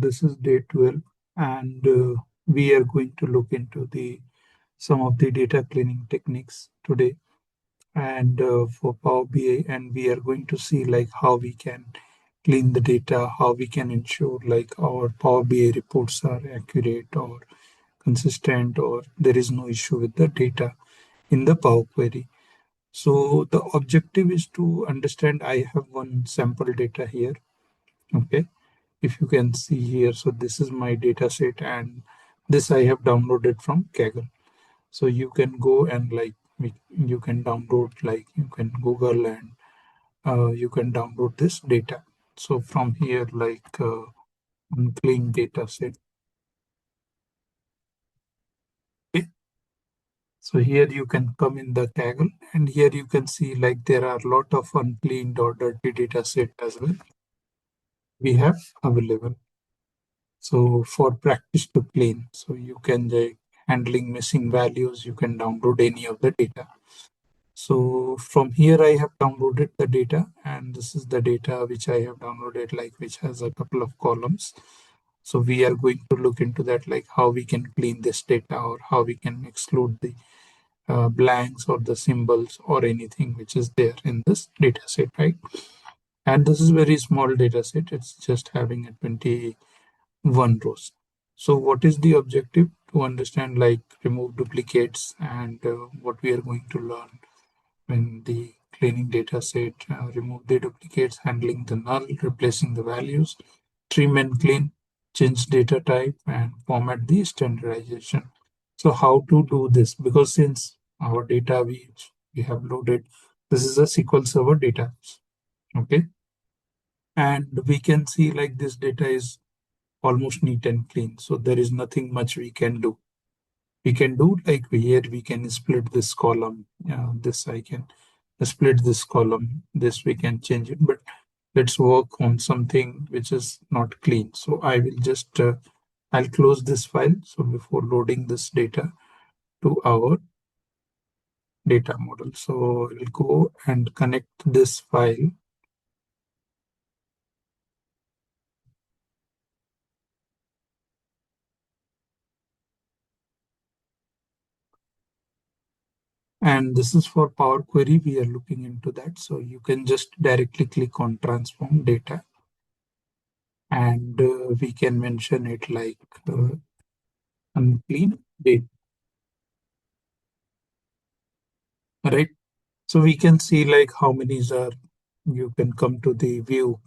this is day 12, and we are going to look into the some of the data cleaning techniques today, and for Power BI, and we are going to see like how we can clean the data, how we can ensure like our Power BI reports are accurate or consistent, or there is no issue with the data in the Power Query. So the objective is to understand. I have one sample data here. Okay, if you can see here, so this is my data set, and this I have downloaded from Kaggle. So you can go and like you can download, like you can Google, and you can download this data. So from here, like unclean data set. Okay. So here you can come in the Kaggle, and here you can see like there are a lot of uncleaned or dirty data set as well we have available. So for practice to clean, so you can handling missing values, you can download any of the data. So from here I have downloaded the data, and this is the data which I have downloaded, like which has a couple of columns. So we are going to look into that, like how we can clean this data, or how we can exclude the blanks or the symbols or anything which is there in this data set, right? And this is very small data set. It's just having a 21 rows. So what is the objective? To understand like remove duplicates, and what we are going to learn when the cleaning data set, remove the duplicates, handling the null, replacing the values, trim and clean, change data type, and format the standardization. So how to do this? Because since our data we have loaded, this is a SQL Server data. Okay. And we can see like this data is almost neat and clean. So there is nothing much we can do. We can do like here, we can split this column. This I can split this column. This we can change it, but let's work on something which is not clean. So I will just, I'll close this file. So before loading this data to our data model. So we'll go and connect this file. And this is for Power Query. We are looking into that. So you can just directly click on transform data, and we can mention it like unclean data, right? So we can see like how many are, you can come to the view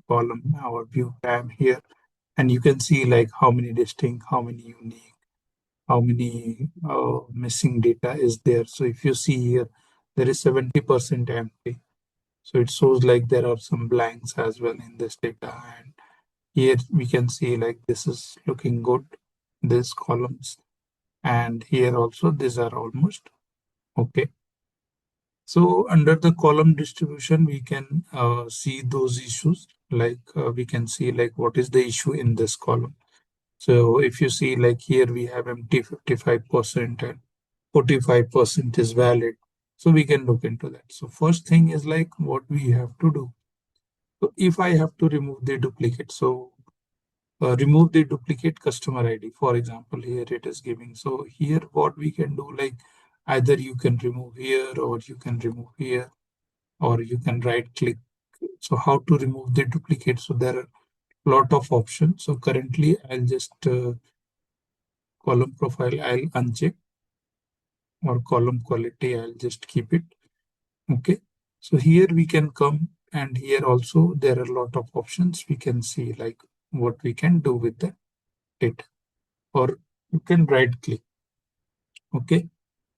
column, our view tab here, and you can see like how many distinct, how many unique, how many missing data is there. So if you see here, there is 70% empty. So it shows like there are some blanks as well in this data. And here we can see like this is looking good, these columns. And here also, these are almost okay. So under the column distribution, we can see those issues. Like we can see like what is the issue in this column. So if you see like here, we have empty 55% and 45% is valid. So we can look into that. So first thing is like what we have to do. So if I have to remove the duplicate, so remove the duplicate customer ID. For example, here it is giving. So here what we can do, like either you can remove here, or you can remove here, or you can right click. So how to remove the duplicate? So there are a lot of options. So currently I'll just column profile, I'll uncheck, or column quality, I'll just keep it. Okay. So here we can come, and here also there are a lot of options. We can see like what we can do with the data, or you can right click. Okay.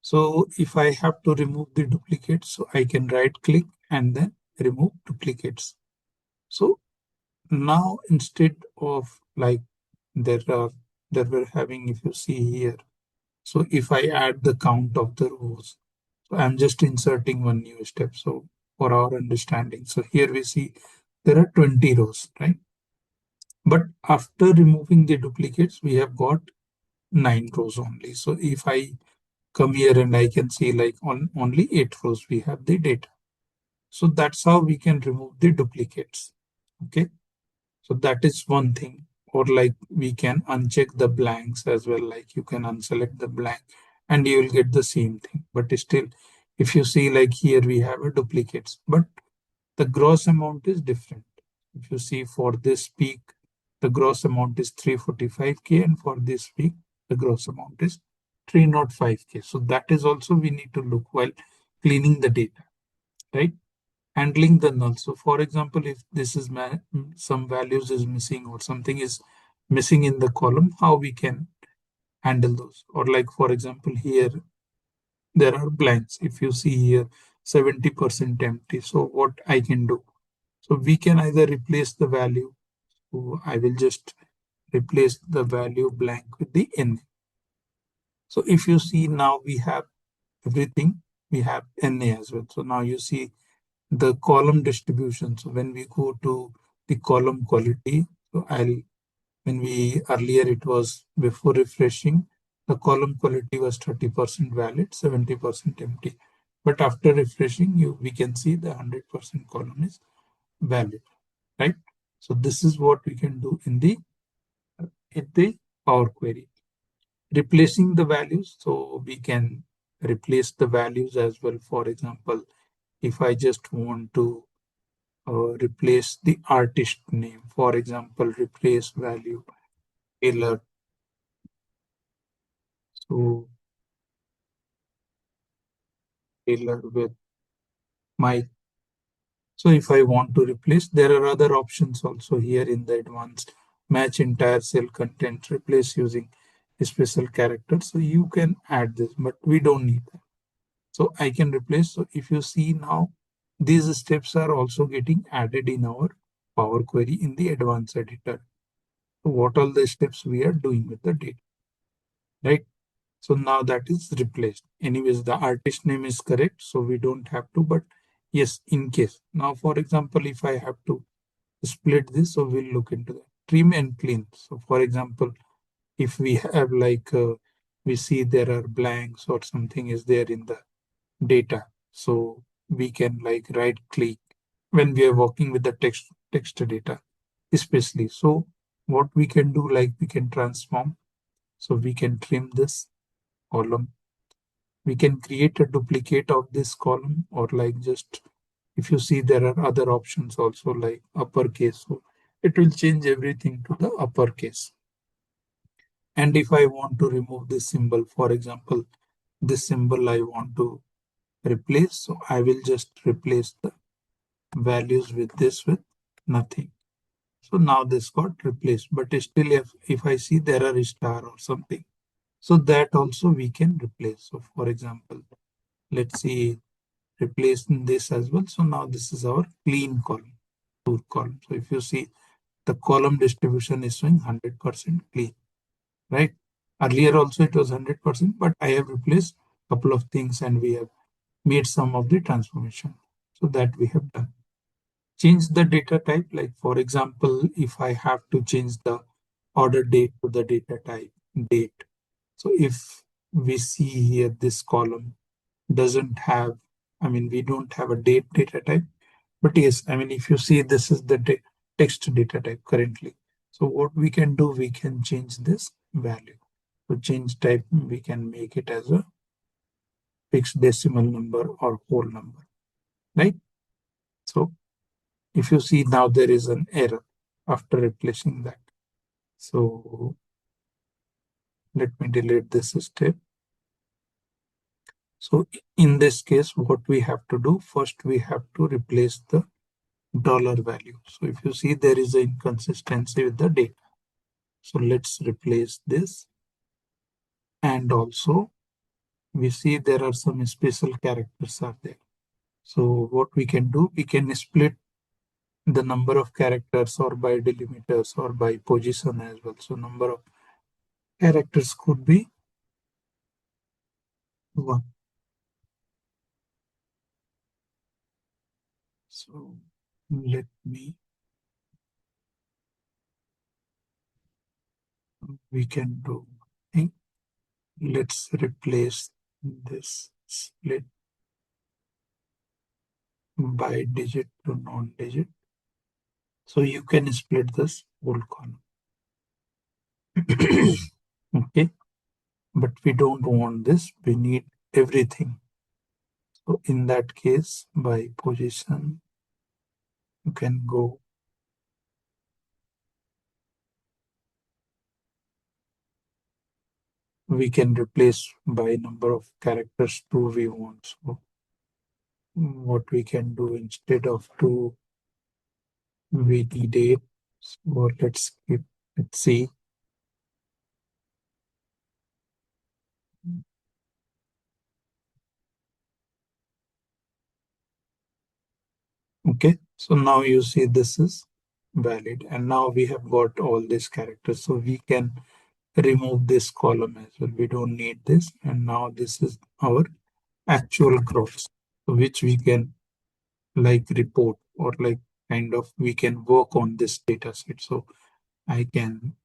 So if I have to remove the duplicates, so I can right click and then remove duplicates. So now instead of like there are there we're having, if you see here, so if I add the count of the rows, so I'm just inserting one new step. So for our understanding, so here we see there are 20 rows, right? But after removing the duplicates, we have got 9 rows only. So if I come here and I can see like on only 8 rows we have the data. So that's how we can remove the duplicates. Okay. So that is one thing. or like we can uncheck the blanks as well, like you can unselect the blank and you will get the same thing. But still, if you see like here we have a duplicates, but the gross amount is different. If you see for this peak, the gross amount is 345K, and for this peak, the gross amount is 305K. So that is also we need to look while cleaning the data, right? Handling the null. So for example, if this is some values is missing or something is missing in the column, how we can handle those? Or like for example, here there are blanks. If you see here 70% empty, so what I can do? So we can either replace the value. So I will just replace the value blank with the n. So if you see now we have everything, we have NA as well. So now you see the column distribution. So when we go to the column quality, so when we earlier it was before refreshing, the column quality was 30% valid, 70% empty. But after refreshing, we can see the 100% column is valid, right? So this is what we can do in the Power Query. Replacing the values, so we can replace the values as well. For example, if I just want to replace the artist name, for example, replace value Taylor. So Taylor with Mike. So if I want to replace, there are other options also here in the advanced match entire cell content, replace using a special character. So you can add this, but we don't need that. So I can replace. So if you see now, these steps are also getting added in our Power Query in the advanced editor. So what all the steps we are doing with the data, right? So now that is replaced. Anyways, the artist name is correct, so we don't have to, but yes, in case. Now, for example, if I have to split this, so we'll look into that. Trim and clean. So for example, if we have like, we see there are blanks or something is there in the data. So we can like right click when we are working with the text data, especially. So what we can do, like we can transform. So we can trim this column. We can create a duplicate of this column, or like just if you see there are other options also like uppercase. So it will change everything to the uppercase. And if I want to remove this symbol, for example, this symbol I want to replace, so I will just replace the values with this with nothing. So now this got replaced, but still if I see there are a star or something, so that also we can replace. So for example, let's see replacing this as well. So now this is our clean column, tour column. So if you see the column distribution is showing 100% clean, right? Earlier also it was 100%, but I have replaced a couple of things and we have made some of the transformation. So that we have done. Change the data type. Like for example, if I have to change the order date to the data type date. So if we see here this column doesn't have, I mean, we don't have a date data type, but yes, I mean, if you see this is the text data type currently. So what we can do, we can change this value. So change type, we can make it as a fixed decimal number or whole number, right? So if you see now there is an error after replacing that. So let me delete this step. So in this case, what we have to do, first we have to replace the dollar value. So if you see there is an inconsistency with the data. So let's replace this. And also we see there are some special characters are there. So what we can do, we can split the number of characters or by delimiters or by position as well. So number of characters could be 1. So let me, we can do, let's replace this split by digit to non-digit. So you can split this whole column. Okay, but we don't want this. We need everything. So in that case, by position, you can go. We can replace by number of characters two we want. So what we can do instead of two, we need eight. So let's see. Okay, so now you see this is valid, and now we have got all these characters. So we can remove this column as well. We don't need this, and now this is our actual gross, which we can like report or like kind of we can work on this data set. So I can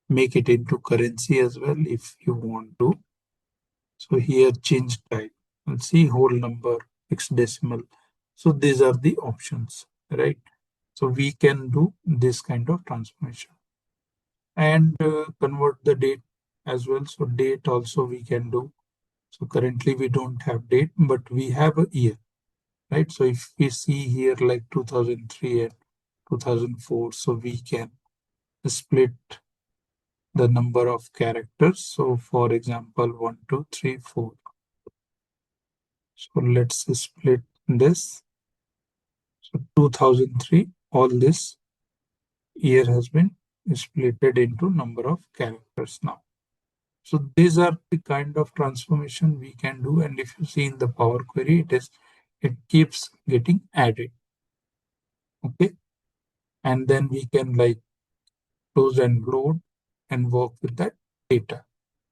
make it into currency as well if you want to. So here change type. Let's see whole number, fixed decimal. So these are the options, right? So we can do this kind of transformation and convert the date as well. So date also we can do. So currently we don't have date, but we have a year, right? So if we see here like 2003 and 2004, so we can split the number of characters. So for example, 1, 2, 3, 4. So let's split this. So 2003, all this year has been splitted into number of characters now. So these are the kind of transformation we can do. And if you see in the Power Query, it keeps getting added. Okay. And then we can like close and load and work with that data.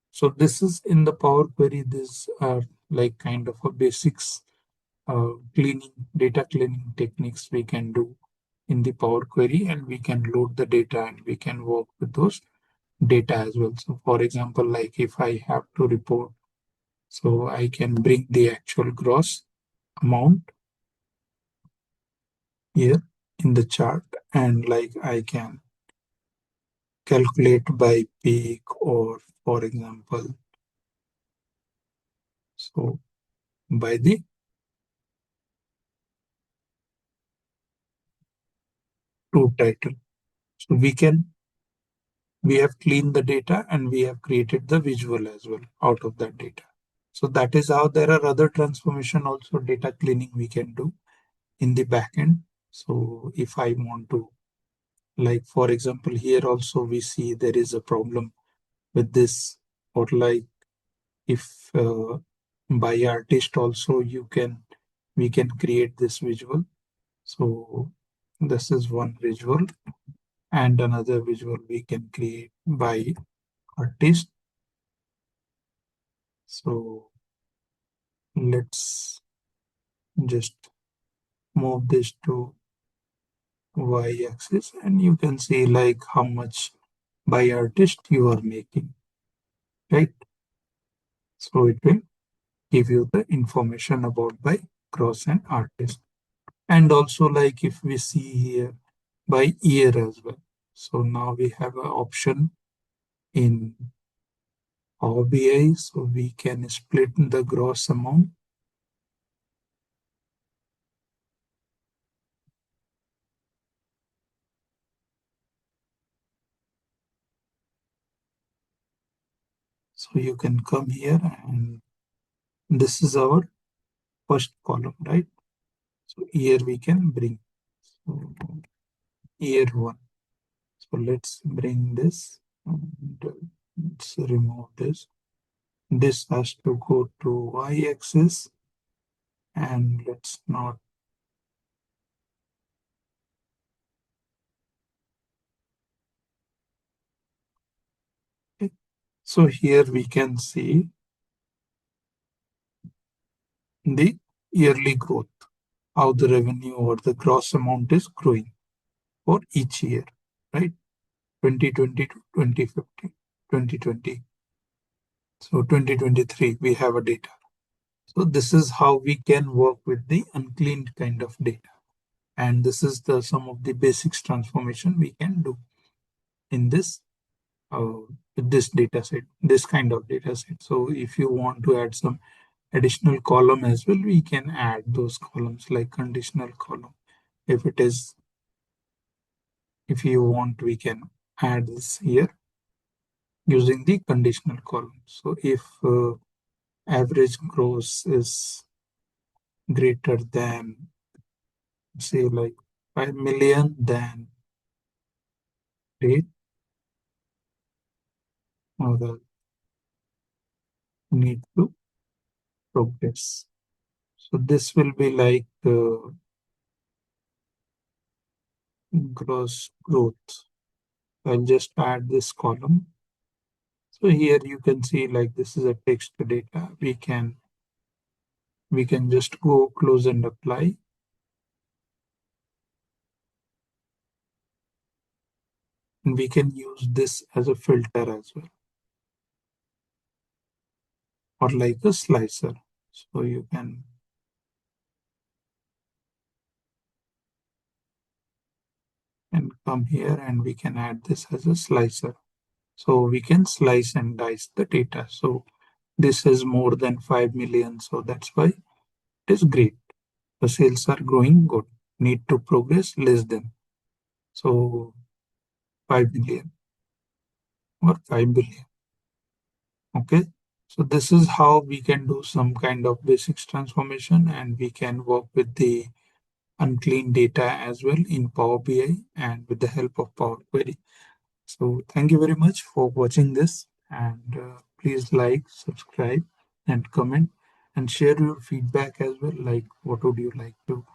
So this is in the Power Query. These are like kind of a basics cleaning, data cleaning techniques we can do in the Power Query, and we can load the data and we can work with those data as well. So for example, like if I have to report, so I can bring the actual gross amount here in the chart, and like I can calculate by peak or for example, so by the to title. So we have cleaned the data and we have created the visual as well out of that data. So that is how there are other transformation also data cleaning we can do in the backend. So if I want to, like for example, here also we see there is a problem with this, or like if by artist also we can create this visual. So this is one visual and another visual we can create by artist. So let's just move this to y-axis and you can see like how much by artist you are making, right? So it will give you the information about by cross and artist. And also like if we see here by year as well. So now we have an option in Power BI, so we can split the gross amount. So you can come here and this is our first column, right? So here we can bring so year one. So let's bring this and let's remove this. This has to go to y-axis and let's not. Okay. So here we can see the yearly growth, how the revenue or the gross amount is growing for each year, right? 2020 to 2050, 2020. So 2023, we have a data. So this is how we can work with the uncleaned kind of data. And this is the some of the basics transformation we can do in this uh, with this data set, this kind of data set. So if you want to add some additional column as well, we can add those columns like conditional column. If it is, if you want, we can add this here using the conditional column. So if average gross is greater than, say, like 5 million, then rate or the need to progress. So this will be like gross growth. I'll just add this column. So here you can see like this is a text data. We can just go close and apply, and we can use this as a filter as well, or like a slicer. So you can and come here and we can add this as a slicer. So we can slice and dice the data. So this is more than 5 million. So that's why it is great. The sales are growing good. Need to progress less than. So 5 million or 5 billion. Okay. So this is how we can do some kind of basics transformation, and we can work with the unclean data as well in Power BI and with the help of Power Query. So thank you very much for watching this, and please like, subscribe and comment and share your feedback as well. Like what would you like to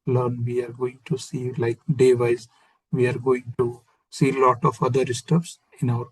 learn? We are going to see like day wise, we are going to see a lot of other stuffs in our